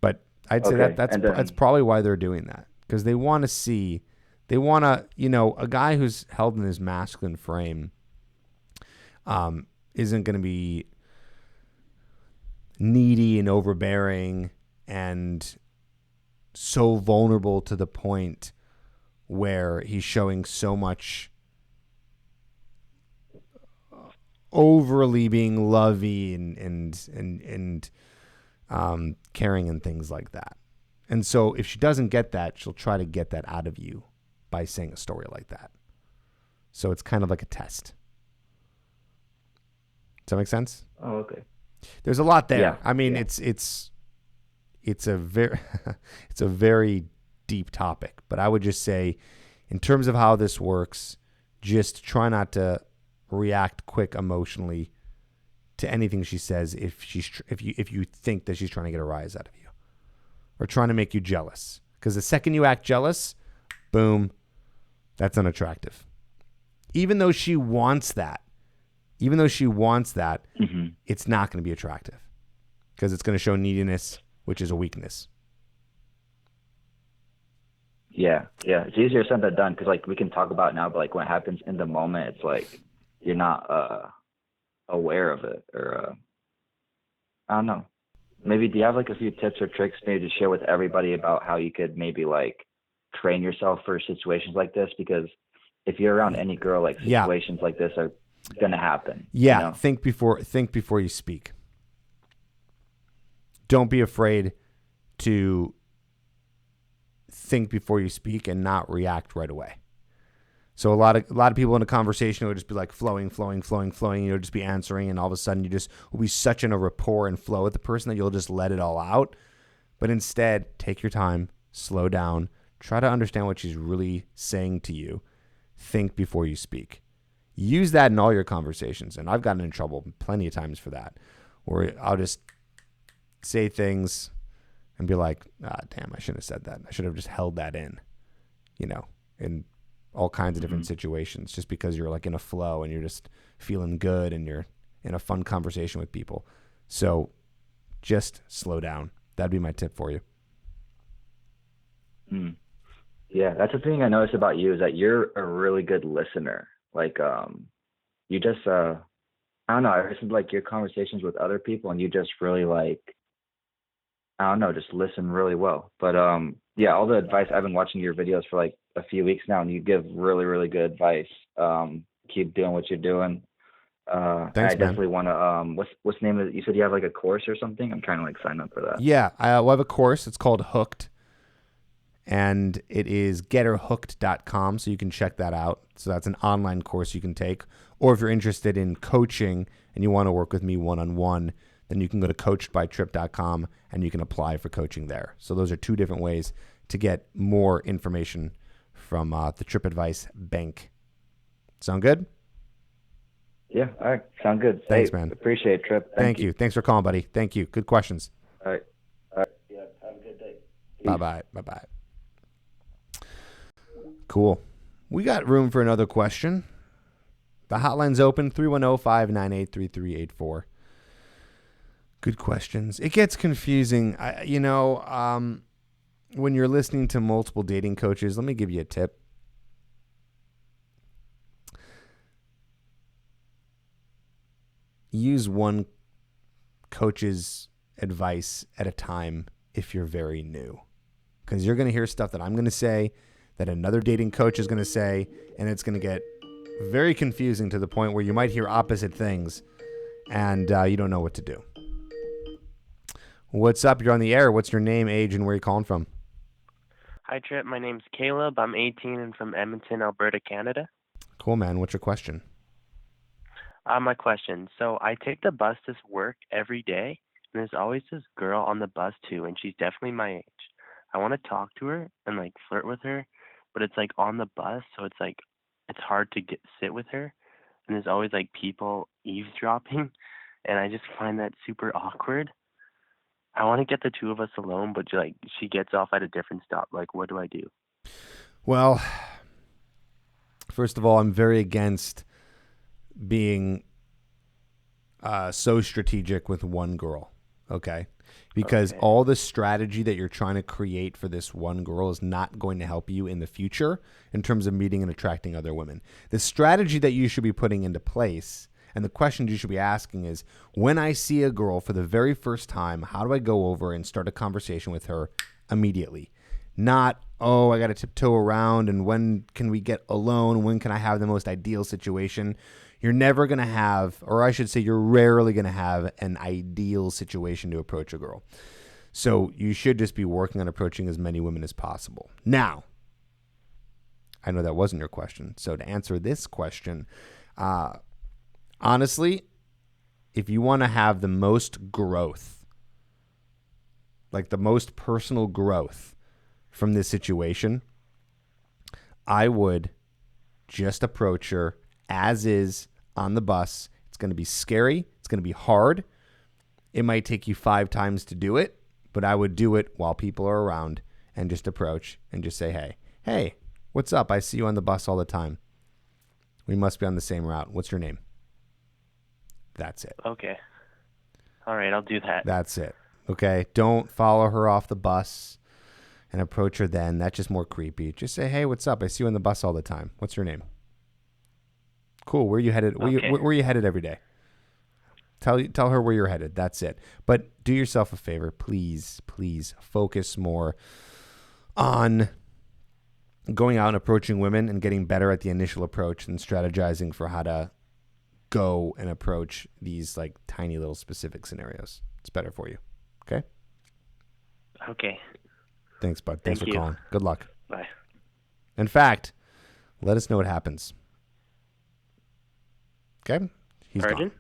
Speaker 1: But I'd say
Speaker 3: Okay.
Speaker 1: that's probably why they're doing that. Because they want to see, a guy who's held in his masculine frame isn't going to be needy and overbearing and so vulnerable to the point where he's showing so much overly being lovey and caring and things like that. And so if she doesn't get that, she'll try to get that out of you by saying a story like that. So it's kind of like a test. Does that make sense?
Speaker 3: Oh, okay.
Speaker 1: There's a lot there.
Speaker 3: Yeah.
Speaker 1: I mean,
Speaker 3: Yeah.
Speaker 1: it's a very it's a very deep topic, but I would just say in terms of how this works, just try not to react quick emotionally to anything she says if you think that she's trying to get a rise out of you or trying to make you jealous. Because the second you act jealous, boom, that's unattractive. Even though she wants that,
Speaker 3: Mm-hmm.
Speaker 1: it's not going to be attractive because it's going to show neediness, which is a weakness.
Speaker 3: Yeah. Yeah. It's easier said than done because like we can talk about it now, but like when it happens in the moment, it's like you're not aware of it or I don't know. Maybe do you have like a few tips or tricks maybe to share with everybody about how you could maybe like train yourself for situations like this? Because if you're around any girl, like
Speaker 1: Yeah.
Speaker 3: situations like this are gonna happen.
Speaker 1: Yeah,
Speaker 3: You know?
Speaker 1: think before you speak. Don't be afraid to think before you speak and not react right away. So a lot of people in a conversation will just be like flowing. You'll just be answering, and all of a sudden you just will be such in a rapport and flow with the person that you'll just let it all out. But instead, take your time, slow down, try to understand what she's really saying to you. Think before you speak. Use that in all your conversations, and I've gotten in trouble plenty of times for that, where I'll just say things and be like, damn, I shouldn't have said that. I should have just held that in, in all kinds of different situations, just because you're like in a flow and you're just feeling good and you're in a fun conversation with people. So just slow down. That'd be my tip for you.
Speaker 3: Mm. Yeah, that's the thing I noticed about you is that you're a really good listener. Like, you just, I don't know, I listened to like your conversations with other people and you just really like, I don't know, just listen really well. But yeah, all the advice, I've been watching your videos for like a few weeks now and you give really, really good advice. Keep doing what you're doing. And
Speaker 1: Thanks,
Speaker 3: I
Speaker 1: man.
Speaker 3: definitely want to, what's the name of it? You said you have like a course or something? I'm trying to like sign up for that.
Speaker 1: Yeah, we'll have a course. It's called Hooked, and it is getterhooked.com, so you can check that out. So that's an online course you can take. Or if you're interested in coaching and you want to work with me one-on-one, then you can go to coachedbytripp.com and you can apply for coaching there. So those are two different ways to get more information from the Tripp Advice Bank. Sound good?
Speaker 3: Yeah, all right. Sound good.
Speaker 1: Thanks,
Speaker 3: Hey,
Speaker 1: man.
Speaker 3: Appreciate it, Tripp.
Speaker 1: Thank you. Thanks for calling, buddy. Thank you. Good questions.
Speaker 3: All right. All right. Yeah, have a good day. Peace.
Speaker 1: Bye-bye. Bye-bye. Cool. We got room for another question. The hotline's open, 310-598-3384. Good questions. It gets confusing. When you're listening to multiple dating coaches, let me give you a tip. Use one coach's advice at a time if you're very new. Because you're going to hear stuff that I'm going to say, that another dating coach is going to say, and it's going to get very confusing to the point where you might hear opposite things, and you don't know what to do. What's up? You're on the air. What's your name, age, and where are you calling from?
Speaker 4: Hi, Tripp. My name's Caleb. I'm 18 and from Edmonton, Alberta, Canada.
Speaker 1: Cool, man. What's your question?
Speaker 4: My question. So I take the bus to work every day, and there's always this girl on the bus too, and she's definitely my age. I want to talk to her and like flirt with her, but it's like on the bus, so it's like it's hard to get sit with her, and there's always like people eavesdropping, and I just find that super awkward. I want to get the two of us alone, but like she gets off at a different stop. Like, what do I do?
Speaker 1: Well, first of all, I'm very against being so strategic with one girl, okay? Because
Speaker 4: Okay.
Speaker 1: all the strategy that you're trying to create for this one girl is not going to help you in the future in terms of meeting and attracting other women. The strategy that you should be putting into place and the questions you should be asking is, when I see a girl for the very first time, how do I go over and start a conversation with her immediately? Not, oh, I got to tiptoe around and when can we get alone? When can I have the most ideal situation? You're never going to have, or I should say, you're rarely going to have an ideal situation to approach a girl. So you should just be working on approaching as many women as possible. Now, I know that wasn't your question. So to answer this question, honestly, if you want to have the most growth, like the most personal growth from this situation, I would just approach her as is on the bus. It's going to be scary. It's going to be hard. It might take you 5 times to do it, but I would do it while people are around and just approach and just say, hey, what's up? I see you on the bus all the time. We must be on the same route. What's your name? That's it.
Speaker 4: Okay. All right, I'll do that.
Speaker 1: That's it. Okay? Don't follow her off the bus and approach her then. That's just more creepy. Just say, hey, what's up? I see you on the bus all the time. What's your name? Cool. Where are you headed?
Speaker 4: Okay.
Speaker 1: Where are you headed every day? Tell her where you're headed. That's it. But do yourself a favor. Please focus more on going out and approaching women and getting better at the initial approach and strategizing for how to go and approach these like tiny little specific scenarios. It's better for you. Okay?
Speaker 4: Okay.
Speaker 1: Thanks, bud. Thanks
Speaker 4: Thank
Speaker 1: for
Speaker 4: you.
Speaker 1: calling. Good luck.
Speaker 4: Bye.
Speaker 1: In fact, let us know what happens. Okay? He's
Speaker 4: Pardon?
Speaker 1: gone.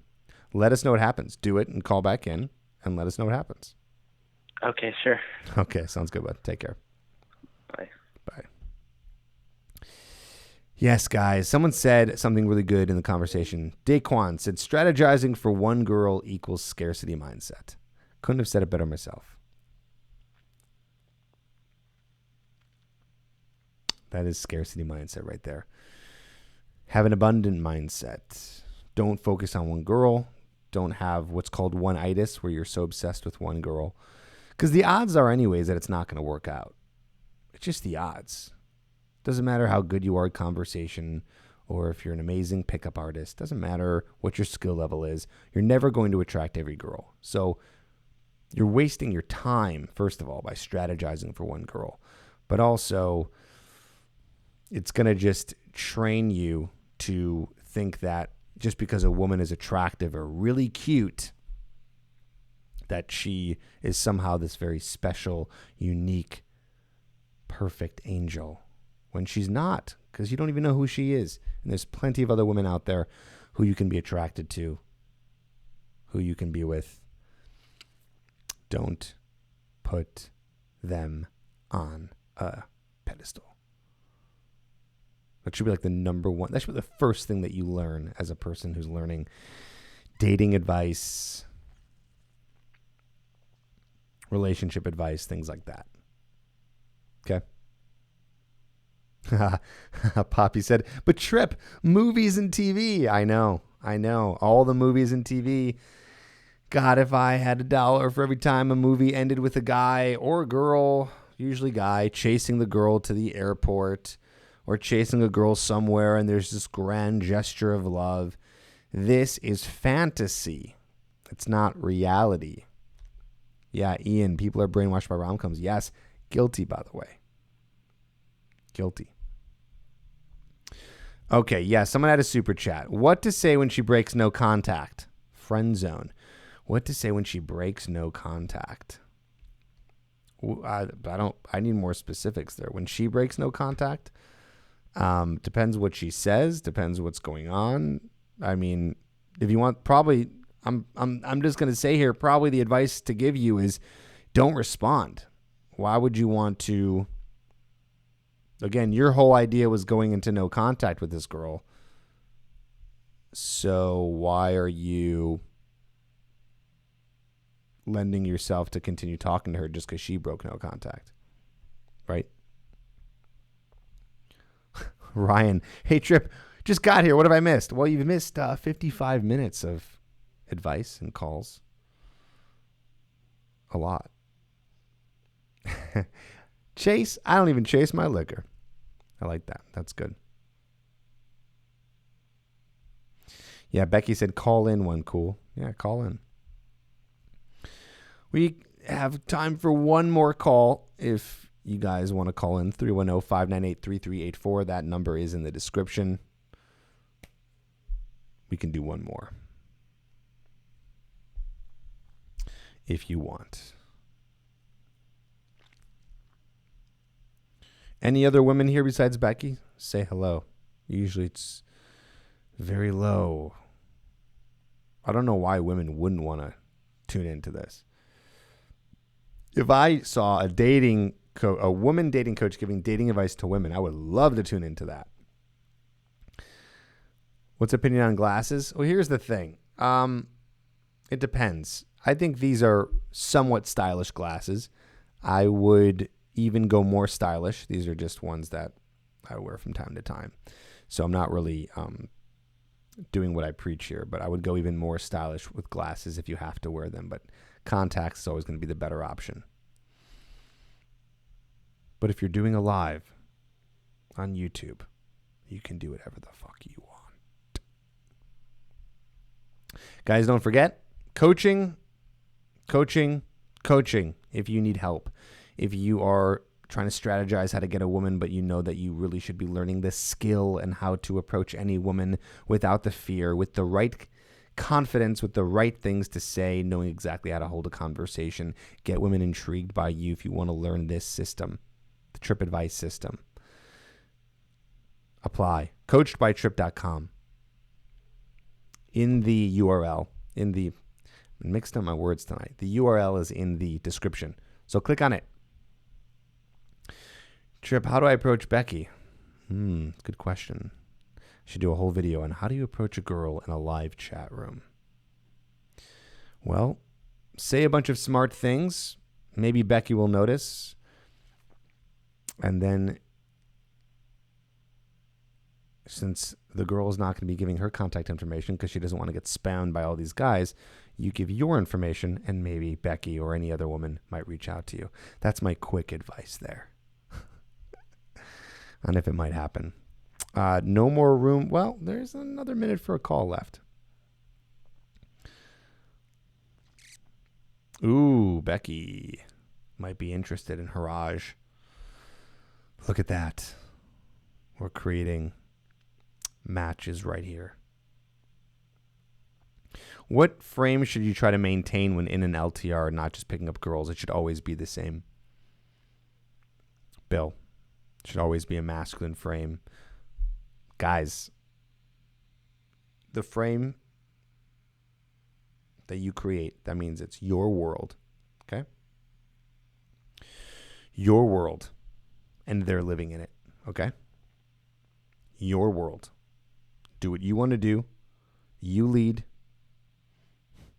Speaker 1: Let us know what happens. Do it and call back in and let us know what happens.
Speaker 4: Okay, sure.
Speaker 1: Okay, sounds good, bud. Take care.
Speaker 4: Bye.
Speaker 1: Bye. Yes, guys. Someone said something really good in the conversation. Daquan said, strategizing for one girl equals scarcity mindset. Couldn't have said it better myself. That is scarcity mindset right there. Have an abundant mindset. Don't focus on one girl. Don't have what's called one-itis, where you're so obsessed with one girl. Because the odds are anyways that it's not going to work out. It's just the odds. Doesn't matter how good you are at conversation or if you're an amazing pickup artist. Doesn't matter what your skill level is. You're never going to attract every girl. So you're wasting your time, first of all, by strategizing for one girl. But also, it's going to just train you to think that just because a woman is attractive or really cute, that she is somehow this very special, unique, perfect angel, when she's not, because you don't even know who she is. And there's plenty of other women out there who you can be attracted to, who you can be with. Don't put them on a pedestal. That should be like the number one. That should be the first thing that you learn as a person who's learning dating advice, relationship advice, things like that. Okay? Poppy said, but Tripp, movies and TV. I know. All the movies and TV. God, if I had $1 for every time a movie ended with a guy or a girl, usually guy, chasing the girl to the airport, or chasing a girl somewhere and there's this grand gesture of love. This is fantasy. It's not reality. Yeah, Ian, people are brainwashed by rom-coms. Yes, guilty, by the way. Guilty. Okay, yeah, someone had a super chat. What to say when she breaks no contact? Friend zone. What to say when she breaks no contact? I need more specifics there. When she breaks no contact? Depends what she says. Depends what's going on. I mean, if you want, probably, I'm just going to say here, probably the advice to give you is don't respond. Why would you want to? Again, your whole idea was going into no contact with this girl. So why are you lending yourself to continue talking to her just because she broke no contact? Right? Ryan, hey, Tripp, just got here. What have I missed? Well, you've missed 55 minutes of advice and calls. A lot. Chase, I don't even chase my liquor. I like that. That's good. Yeah, Becky said call in one. Cool. Yeah, call in. We have time for one more call if you guys want to call in. 310-598-3384. That number is in the description. We can do one more if you want. Any other women here besides Becky? Say hello. Usually it's very low. I don't know why women wouldn't want to tune into this. If I saw a woman dating coach giving dating advice to women, I would love to tune into that. What's opinion on glasses? Well, here's the thing. It depends. I think these are somewhat stylish glasses. I would even go more stylish. These are just ones that I wear from time to time. So I'm not really doing what I preach here, but I would go even more stylish with glasses if you have to wear them. But contacts is always going to be the better option. But if you're doing a live on YouTube, you can do whatever the fuck you want. Guys, don't forget, coaching. If you need help. If you are trying to strategize how to get a woman, but you know that you really should be learning this skill and how to approach any woman without the fear, with the right confidence, with the right things to say, knowing exactly how to hold a conversation, get women intrigued by you if you want to learn this system, the Tripp advice system. Apply. Coachedbytripp.com. In the URL, I mixed up my words tonight. The URL is in the description. So click on it. Tripp, how do I approach Becky? Good question. I should do a whole video on how do you approach a girl in a live chat room. Well, say a bunch of smart things. Maybe Becky will notice. And then, since the girl is not going to be giving her contact information because she doesn't want to get spammed by all these guys, you give your information and maybe Becky or any other woman might reach out to you. That's my quick advice there. And if it might happen. No more room. Well, there's another minute for a call left. Ooh, Becky might be interested in Haraj. Look at that. We're creating matches right here. What frame should you try to maintain when in an LTR, not just picking up girls? It should always be the same. Bill. It should always be a masculine frame. Guys, the frame that you create, that means it's your world. Okay? Your world. And they're living in it. Okay? Your world. Do what you want to do. You lead.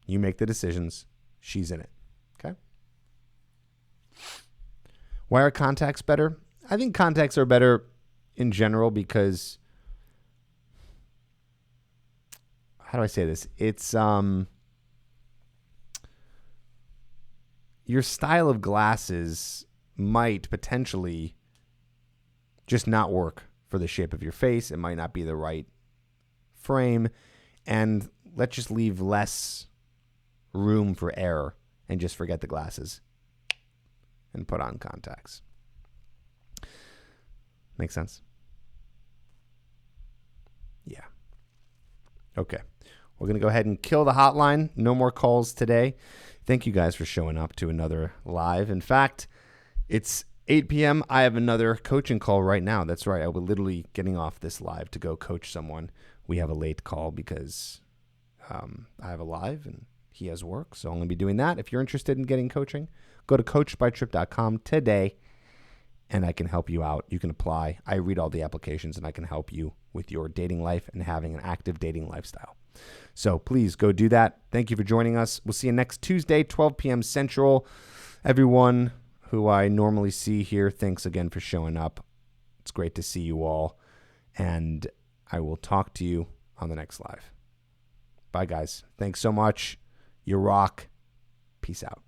Speaker 1: You make the decisions. She's in it. Okay? Why are contacts better? I think contacts are better in general because, how do I say this? It's your style of glasses might potentially just not work for the shape of your face. It might not be the right frame. And let's just leave less room for error and just forget the glasses and put on contacts. Make sense? Yeah. Okay. We're going to go ahead and kill the hotline. No more calls today. Thank you guys for showing up to another live. In fact, it's 8 p.m. I have another coaching call right now. That's right. I was literally getting off this live to go coach someone. We have a late call because I have a live and he has work, so I'm going to be doing that. If you're interested in getting coaching, go to coachedbytripp.com today, and I can help you out. You can apply. I read all the applications, and I can help you with your dating life and having an active dating lifestyle. So please go do that. Thank you for joining us. We'll see you next Tuesday, 12 p.m. Central. Everyone who I normally see here, thanks again for showing up. It's great to see you all, and I will talk to you on the next live. Bye, guys. Thanks so much. You rock. Peace out.